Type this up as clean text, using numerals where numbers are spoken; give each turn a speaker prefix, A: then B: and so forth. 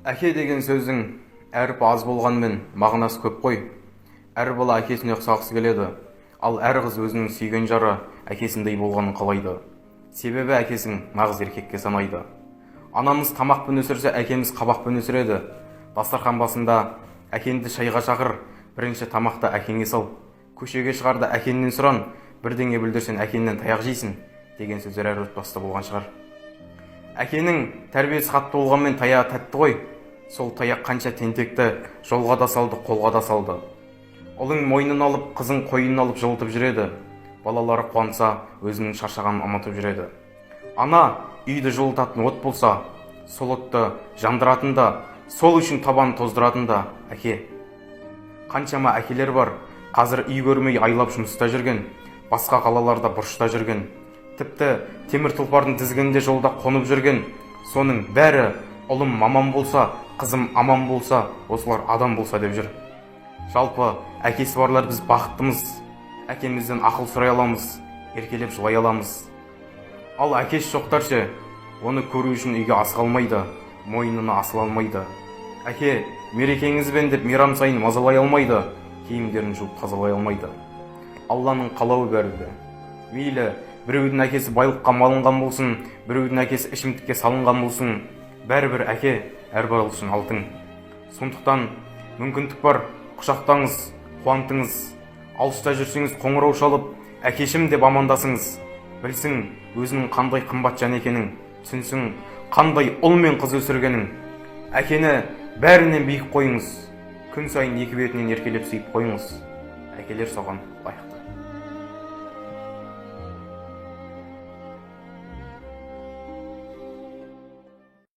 A: Әке деген сөздің әріп аз болғанмен мағынасы көп қой. Әр бала әкесіне ұқсағысы келеді, ал әр қыз өзінің сүйген жары әкесіндей болғанын қалайды. Себебі әкесін нағыз еркекке санайды. Анамыз тамақпен өсірсе, әкеміз қабақпен өсіреді. Дастархан басында әкеңді шайға шақыр, бірінші тамақта әкеңе сал. Көшеге шығарда әкеңнен сұран, бірдеңе білдірсең әкеңнен таяқ жейсің деген сөздер әр отбасыда болған шығар. Әкенің тәрбиесі қатты болғанмен таяғы тәтті ғой. Сол таяқ қанша тентекті жолға да салды, қолға да салды. Ұлың мойнын алып, қызың қойнын алып жылытып жүреді. Балалары қуанса, өзінің шаршағанын ұмытып жүреді. Ана үйді жылытатын от болса, сол отты жандыратын да, сол үшін табан тоздыратын да әке. Қаншама әкелер бар, қазір үй көрмей айлап жұмыста жүрген, басқа қалаларда бұрышта жүрген, тіпті темір тұлпардың тізгінінде жолда қонып жүрген. Соның бәрі ұлым маман болса, қызым аман болса, осылар адам болса деп жүр. Жалпы әкесі барлар біз бақыттымыз. Әкемізден ақыл сұрай аламыз, еркелеп жылай аламыз. Ал әкесі жоқтар ше, оны көру үшін үйге асыға алмайды, мойнына асыла алмайды. Әке мерекеңізбен деп мейрам сайын мазалай алмайды, киімдерін жуып тазалай алмайды. Алланың қалауы бәрі. Мейлі біреудің әкесі байлыққа малынған болсын, біреудің әкесі ішімдікке салынған болсын, бәрібір әке әрбір үшін алтын. Сондықтан мүмкіндік бар, құшақтаңыз, қуантыңыз. Алыста жүрсеңіз қоңырау шалып, әкешім деп амандасыңыз. Білсін өзінің қандай қымбат жан екенін, түсінсін қандай ұл мен қыз өсіргенін. Әкені бәрінен биік қойыңыз. Күн сайын екі бетінен еркелеп сүйіп қойыңыз. Әкелер соған лайықты.